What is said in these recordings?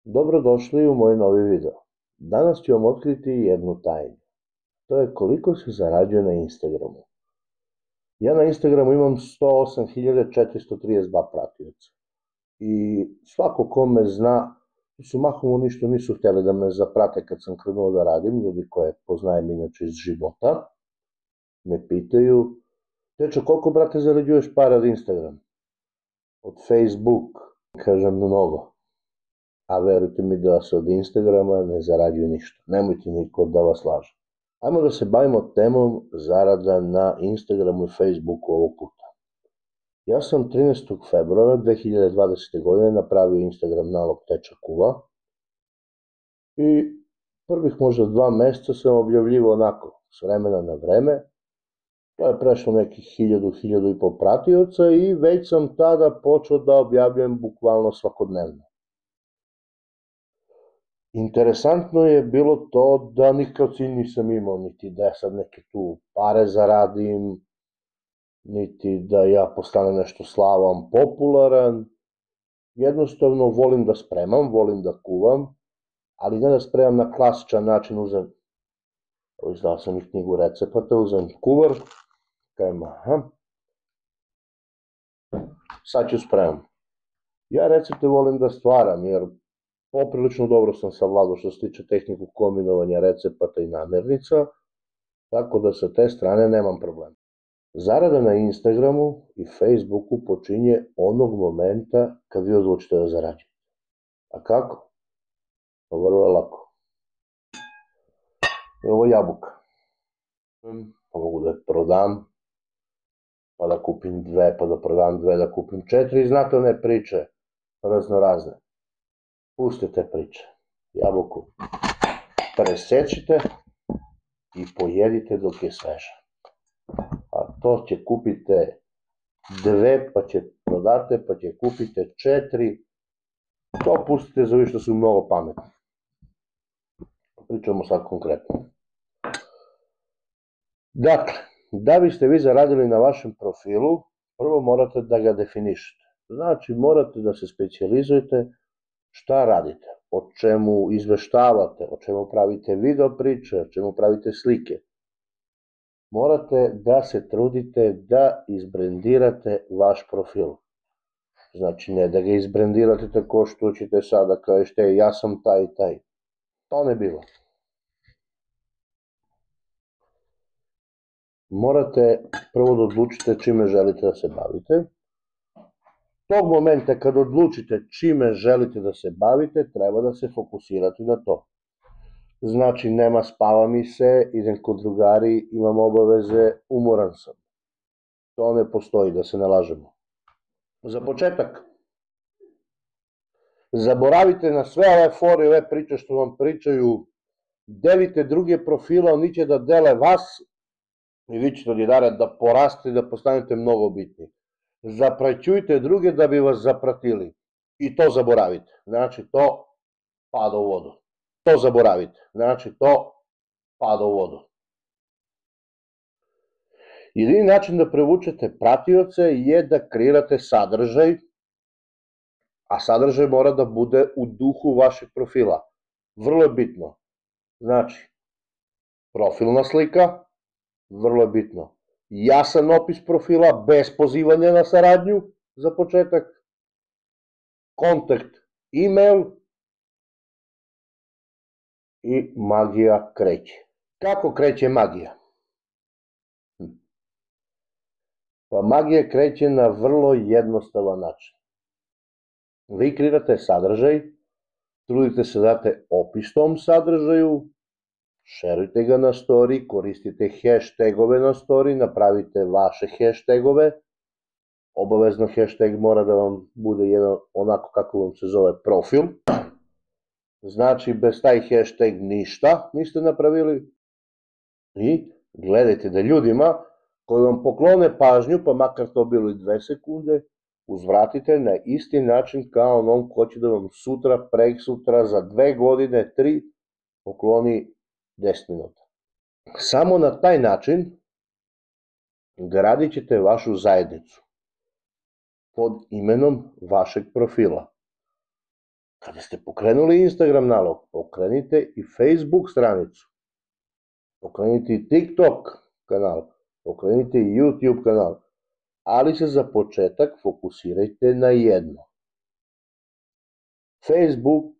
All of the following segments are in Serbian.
Dobrodošli u moj novi video. Danas ću vam otkriti jednu tajnu. To je koliko se zarađuje na Instagramu. Ja na Instagramu imam 108.432 pratioca. I svako ko me zna, su mahom ništa nisu htjeli da me zaprate kad sam krenuo da radim. Ljudi koje poznajem inače iz života me pitaju: Tečo, koliko, brate, zarađuješ para od Instagrama? Od Facebook? Kažem, mnogo. A verujte mi da se od Instagrama ne zarađuje ništa. Nemojte niko da vas laže. Ajmo da se bavimo temom zarada na Instagramu i Facebooku ovog puta. Ja sam 13. februara 2020. godine napravio Instagram nalog Teča Kula i prvih možda 2 meseca sam objavljivao onako, s vremena na vreme. To je prešlo nekih 1000-1500 pratioca i već sam tada počeo da objavljujem bukvalno svakodnevno. Interesantno je bilo to da nikakav cilj nisam imao, niti da ja sad neke tu pare zaradim, niti da ja postanem nešto slavan, popularan. Jednostavno volim da spremam, volim da kuvam, ali ne da spremam na klasičan način. Izdao sam i knjigu recepata, uzem kuvar, kajem, sad ću spremam. Ja recepte volim da stvaram, jer poprilično dobro sam savladao što se tiče tehniku kombinovanja recepata i namirnica, tako da sa te strane nemam problema. Zarada na Instagramu i Facebooku počinje onog momenta kad vi odlučite da zarađujete. A kako? Pa vrlo je lako. Ovo je jabuka. Pa mogu da je prodam, pa da kupim 2, pa da prodam 2, da kupim 4, znate one priče razno razne. Pustite priče. Jabuku presečite i pojedite dok je sveža. A to će kupite 2, pa će prodate, pa će kupite 4. To pustite za ovi što su mnogo pametni. Pričamo sad konkretno. Dakle, da biste vi zaradili na vašem profilu, prvo morate da ga definišete. Znači, morate da se specijalizujete šta radite, o čemu izveštavate, o čemu pravite video priče, o čemu pravite slike. Morate da se trudite da izbrendirate vaš profil. Znači, ne da ga izbrendirate tako što ćete sada kažete ja sam taj i taj. To ne bilo. Morate prvo da odlučite čime želite da se bavite. Tog momenta kad odlučite čime želite da se bavite, treba da se fokusirate na to. Znači, nema spava mi se, idem kod drugari, imam obaveze, umoran sam. To ne postoji, da se ne lažemo. Za početak, zaboravite na sve ove fore i ove priče što vam pričaju, delite druge profile, oni će da dele vas i vi ćete odjedara da porastete i da postanete mnogo bitni. Zapraćujte druge da bi vas zapratili i to zaboravite. Znači, to pada u vodu. To zaboravite. Znači, to pada u vodu. Jedini način da privučete pratioce je da kreirate sadržaj, a sadržaj mora da bude u duhu vašeg profila. Vrlo je bitno. Znači, profilna slika, vrlo je bitno. Jasan opis profila, bez pozivanja na saradnju, za početak. Kontakt, e-mail i magija kreće. Kako kreće magija? Pa magija kreće na vrlo jednostavan način. Vi kreirate sadržaj, trudite se da date opis tom sadržaju, šerujte ga na story, koristite hashtagove na story, napravite vaše hashtagove. Obavezno hashtag mora da vam bude jedan onako kako vam se zove profil. Znači, bez taj hashtag ništa niste napravili. I gledajte da ljudima koji vam poklone pažnju, pa makar to bilo i 2 sekunde, uzvratite na isti način kao onom ko će da vam sutra, preksutra, za 2 godine, 3 pokloni 10 minuta. Samo na taj način gradit ćete vašu zajednicu pod imenom vašeg profila. Kada ste pokrenuli Instagram nalog, pokrenite i Facebook stranicu, pokrenite i TikTok kanal, pokrenite i YouTube kanal, ali se za početak fokusirajte na jedno. Facebook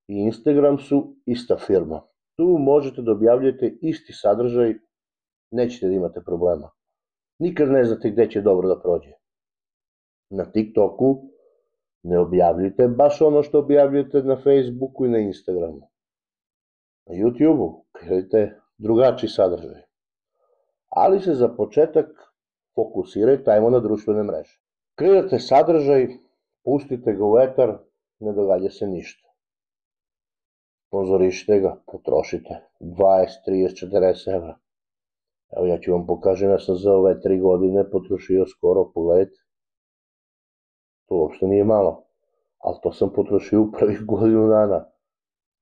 i Instagram su ista firma. Tu možete da objavljujete isti sadržaj, nećete da imate problema. Nikad ne znate gde će dobro da prođe. Na TikToku ne objavljujte baš ono što objavljujete na Facebooku i na Instagramu. Na YouTubeu kreirajte drugačiji sadržaj. Ali se za početak fokusirajte, ajmo na društvene mreže. Kreirate sadržaj, pustite ga u etar, ne događa se ništa. Sponzorišite ga, potrošite 20, 30, 40 evra. Evo ja ću vam pokažem, ja sam za ove 3 godine potrošio skoro, pogledajte. To uopšte nije malo, ali to sam potrošio u prvih godinu dana.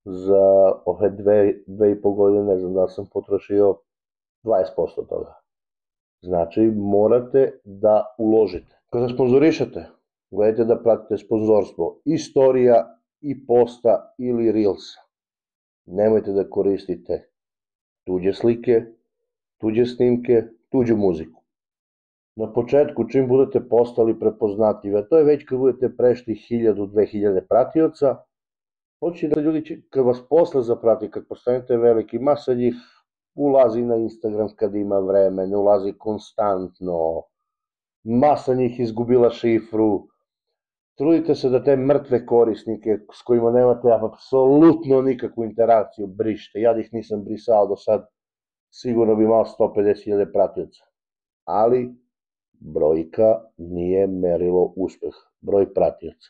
Za ove 2,5 godine ne znam da sam potrošio 20% toga. Znači morate da uložite. Kada sponzorišete, gledajte da pratite sponzorstvo i storija, i posta ili reelsa. Nemojte da koristite tuđe slike, tuđe snimke, tuđu muziku. Na početku, čim budete postali prepoznatljivi, a to je već kad budete prešli 1000-2000 pratioca, počinje da ljudi, kad vas posle zaprati, kad postanete veliki, masa njih ulazi na Instagram kad ima vreme, ne ulazi konstantno, masa njih izgubila šifru. Trudite se da te mrtve korisnike s kojima nemate apsolutno nikakvu interakciju brišite. Ja ih nisam brisao do sad, sigurno bi imao 150.000 pratioca. Ali brojka nije merilo uspeha, broj pratioca.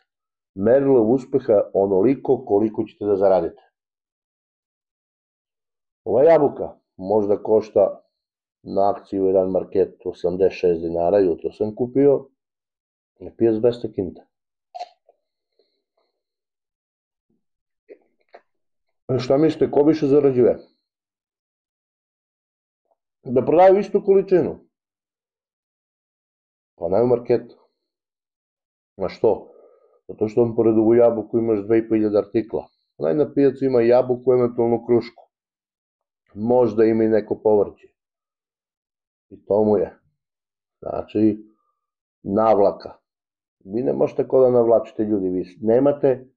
Merilo uspeha onoliko koliko ćete da zaradite. Ova jabuka možda košta na akciji u jedan market 86 dinara, jutro sam kupio, ne pije 200 kinta. Šta mislite, ko više zarađuje? Da prodaju istu količinu? Pa ne u marketu. A što? Zato što vam pored ovu jabuku imaš 2500 artikla. Na pijacu ima jabuku, eventualno krušku. Možda ima i neko povrće. I to mu je. Znači, navlaka. Vi ne možete ko da navlačite ljudi, vi nemate,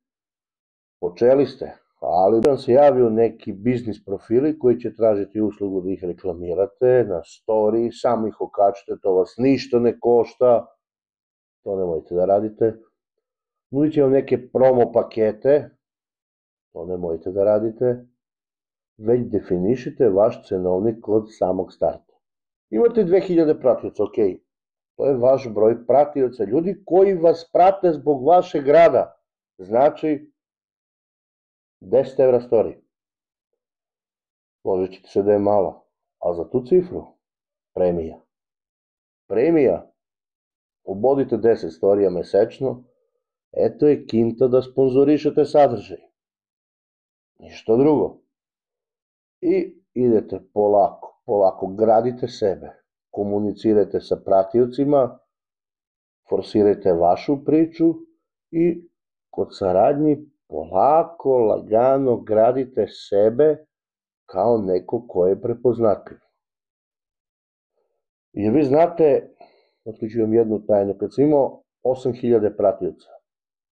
počeli ste, ali vam se javio neki biznis profili koji će tražiti uslugu da ih reklamirate na story, samo ih okačite, to vas ništa ne košta, to nemojte da radite. Nudit će vam neke promo pakete, to nemojte da radite, već definišite vaš cenovnik od samog starta. Imate 2000 pratioca, ok, to je vaš broj pratioca, ljudi koji vas prate zbog vašeg rada, znači 10 evra story. Složit ćete se da je mala, a za tu cifru premija. Premija, ubodite 10 storija mesečno, eto je kinta da sponzorišete sadržaj. Ništa drugo. I idete polako, polako, gradite sebe, komunicirajte sa pratiocima, forsirajte vašu priču i kod saradnji polako, lagano gradite sebe kao neko ko je prepoznatljiv. Jer vi znate, otkriću vam jednu tajnu, kad sam imao 8000 pratioca,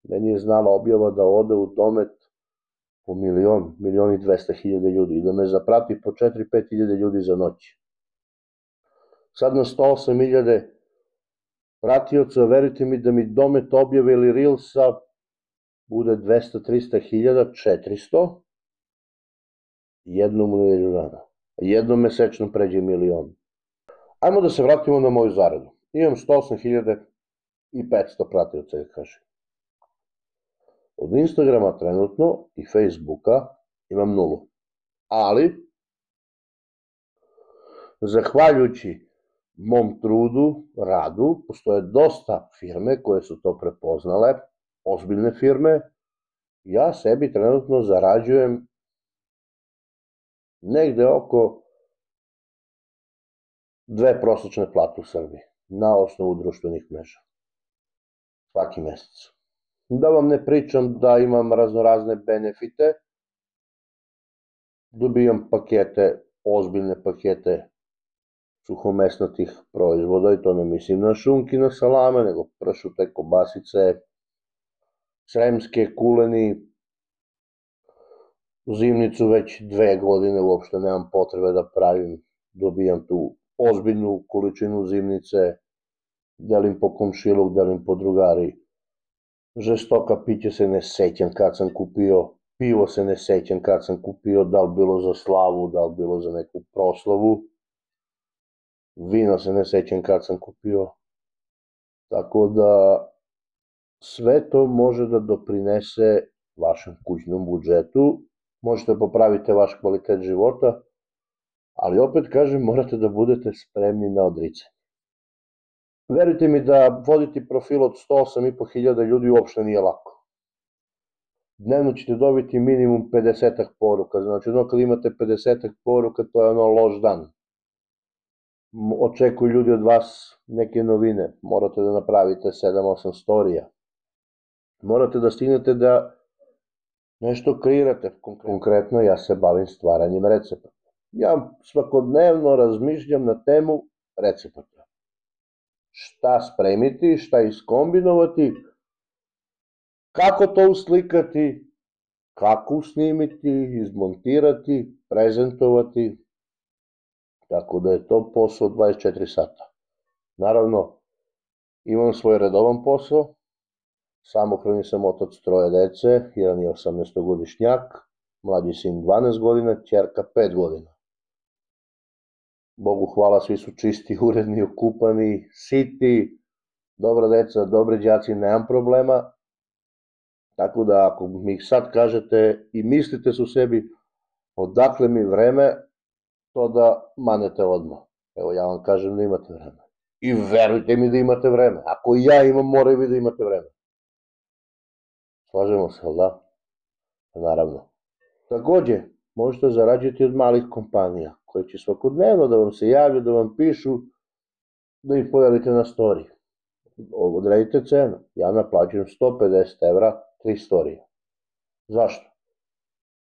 meni je znala objava da ode u domet po 1.200.000 ljudi i da me zaprati po 4-5.000 ljudi za noć. Sad na 108.000 pratioca, verujte mi da mi domet objave ili reelsa bude 200-300.000, 400, jednom u nedelju dana. Jednom mesečno pređe 1.000.000. Ajmo da se vratimo na moju zaradu. Imam 108.500 pratioca, da kažem. Od Instagrama trenutno i Facebooka imam 0. Ali, zahvaljujući mom trudu, radu, postoje dosta firme koje su to prepoznale, ozbiljne firme, ja sebi trenutno zarađujem negde oko 2 prosečne plate u Srbiji na osnovu društvenih mreža. Svaki mesec. Da vam ne pričam da imam raznorazne benefite, dobijam pakete, ozbiljne pakete suhomesnatih proizvoda i to ne mislim na šunke, na salame, nego pršute, kobasice, sremske, kuleni. Zimnicu već 2 godine uopšte nemam potrebe da pravim, dobijam tu ozbiljnu količinu zimnice, delim po komšiluk, delim po drugari. Žestoka piće se ne sećam kad sam kupio, pivo se ne sećam kad sam kupio, da li bilo za slavu, da li bilo za neku proslavu. Vino se ne sećam kad sam kupio. Tako da sve to može da doprinese vašem kućnom budžetu, možete popraviti vaš kvalitet života, ali opet kažem, morate da budete spremni na odricanje. Verujte mi da voditi profil od 108.500 ljudi uopšte nije lako. Dnevno ćete dobiti minimum 50 poruka, znači kad imate 50 poruka, to je loš dan. Očekuju ljudi od vas neke novine, morate da napravite 7-8 storija. Morate da stignete da nešto kreirate. Konkretno ja se bavim stvaranjem recepata. Ja svakodnevno razmišljam na temu recepata. Šta spremiti, šta iskombinovati, kako to uslikati, kako snimiti, izmontirati, prezentovati. Tako da je to posao 24 sata. Naravno, imam svoj redovan posao, samohrani sam otac 3 dece, jedan je 18-godišnjak, mlađi sin 12 godina, ćerka 5 godina. Bogu hvala, svi su čisti, uredni, okupani, siti, dobra deca, dobri đaci, nemam problema. Tako da ako mi sad kažete i mislite su sebi odakle mi vreme, to da manete odmah. Evo ja vam kažem da imate vreme. I verujte mi da imate vreme. Ako ja imam, moraju vi da imate vreme. Slažemo se, ali da? Naravno. Takođe, možete zarađati od malih kompanija, koje će svakodnevno da vam se javljaju, da vam pišu, da ih podelite na story. Odredite cenu. Ja naplaćujem 150 evra, 3 storije. Zašto?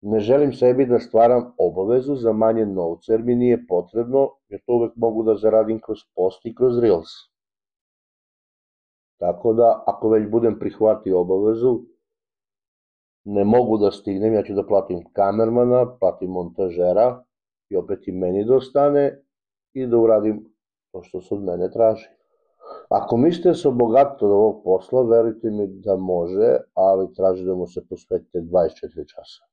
Ne želim sebi da stvaram obavezu za manje novca, jer mi nije potrebno, jer to uvek mogu da zaradim kroz post i kroz reels. Tako da, ako već budem prihvatio obavezu, ne mogu da stignem, ja ću da platim kamermana, platim montažera i opet i meni da ostane i da uradim to što se od mene traži. Ako mislite da se obogatite od ovog posla, verujte mi da može, ali traži da mu se posvetite 24 časa.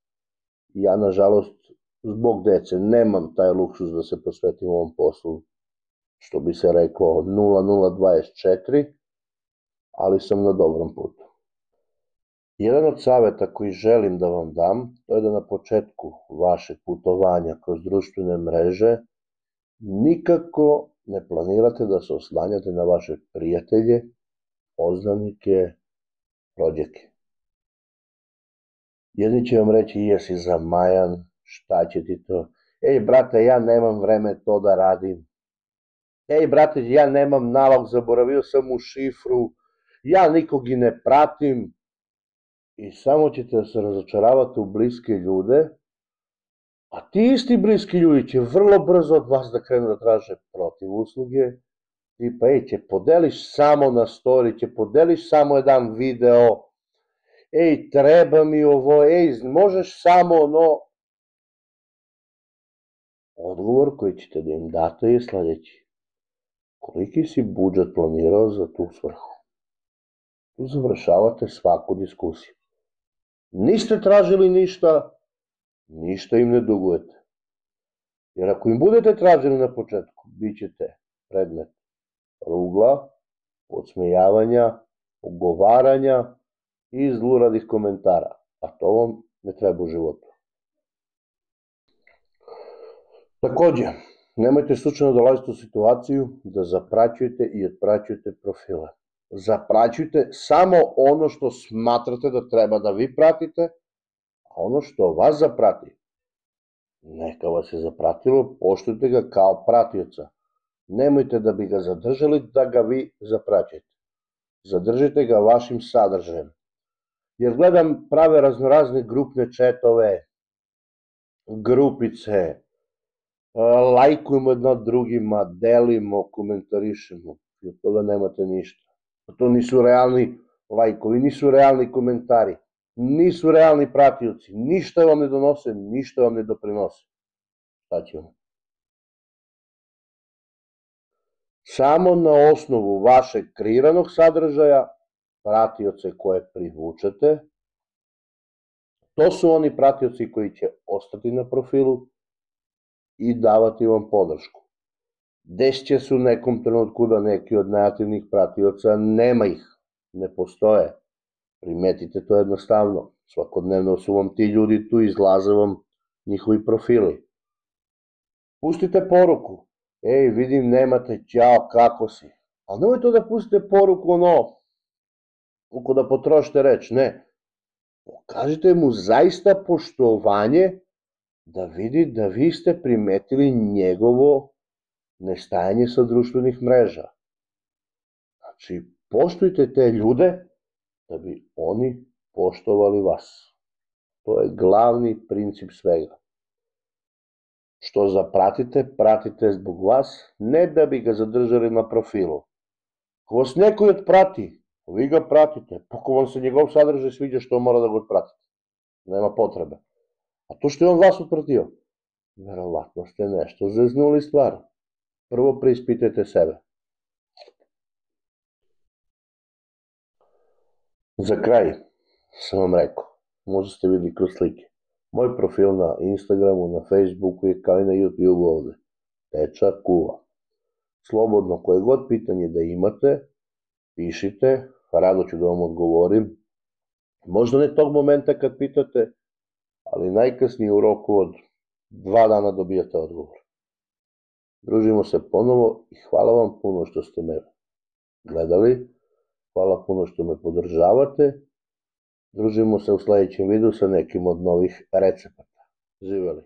Ja, nažalost, zbog dece nemam taj luksus da se posvetim ovom poslu, što bi se reklo 0024, ali sam na dobrom putu. Jedan od saveta koji želim da vam dam, to je da na početku vašeg putovanja kroz društvene mreže nikako ne planirate da se oslanjate na vaše prijatelje, poznanike, rođake. Jedni će vam reći, jesi zamajan, šta će ti to? Ej, brate, ja nemam vreme to da radim. Ej, brate, ja nemam nalog, zaboravio sam u šifru, ja nikog i ne pratim. I samo ćete da se razočaravati u bliske ljude, a ti isti bliski ljudi će vrlo brzo od vas da krenu da traže protiv usluge, tipa, ej, će podeliš samo na story, će podeliš samo jedan video, ej, treba mi ovo, ej, možeš samo ono. Odgovor koji ćete da im date je sledeći. Koliki si budžet planirao za tu svrhu? Tu završavate svaku diskusiju. Niste tražili ništa, ništa im ne dugujete. Jer ako im budete tražili na početku, bit ćete predmet rugla, podsmejavanja, ogovaranja i zluradih komentara. A to vam ne treba u životu. Takođe, nemojte slučajno dolaziti u situaciju da zapraćujete i otpraćujete profile. Zapraćujte samo ono što smatrate da treba da vi pratite, a ono što vas zaprati, neka vas je zapratilo, poštujte ga kao pratioca. Nemojte da bi ga zadržali, da ga vi zapraćujete. Zadržite ga vašim sadržajem. jer gledam prave raznorazne grupne četove, grupice, lajkujemo jedno drugima, delimo, komentarišemo i od toga nemate ništa. To nisu realni lajkovi, nisu realni komentari, nisu realni pratioci, ništa vam ne donose, ništa vam ne doprinose. Šta će vam? Samo na osnovu vašeg kreiranog sadržaja, pratioce koje privučete, to su oni pratioci koji će ostati na profilu i davati vam podršku. Desit će se u nekom trenutku da neki od negativnih pratioca nema ih, ne postoje. Primetite to jednostavno. Svakodnevno su vam ti ljudi tu, izlaze vam njihovi profili. Pustite poruku. Ej, vidim nemate, ćao, kako si? Ali nemoj to da pustite poruku oko da potrošite reč, ne. Pokažite mu zaista poštovanje da vidi da vi ste primetili njegovo nestajanje sa društvenih mreža. Znači, poštujte te ljude da bi oni poštovali vas. To je glavni princip svega. Što zapratite, pratite zbog vas, ne da bi ga zadržali na profilu. Ako vas neko otprati, vi ga pratite, pa ako vam se njegov sadržaj sviđa, što mora da ga otpratite? Nema potrebe. A to što je on vas otpratio, verovatno ste nešto zeznuli stvar. Prvo preispitajte sebe. Za kraj sam vam rekao, možda ste videli kroz slike, moj profil na Instagramu, na Facebooku je kao i na YouTube ovde. Teča kuva. Slobodno, koje god pitanje da imate, pišite, rado ću da vam odgovorim. Možda ne tog momenta kad pitate, ali najkasnije u roku od 2 dana dobijate odgovor. Družimo se ponovo i hvala vam puno što ste me gledali. Hvala puno što me podržavate. Družimo se u sledećem videu sa nekim od novih recepata. Živeli!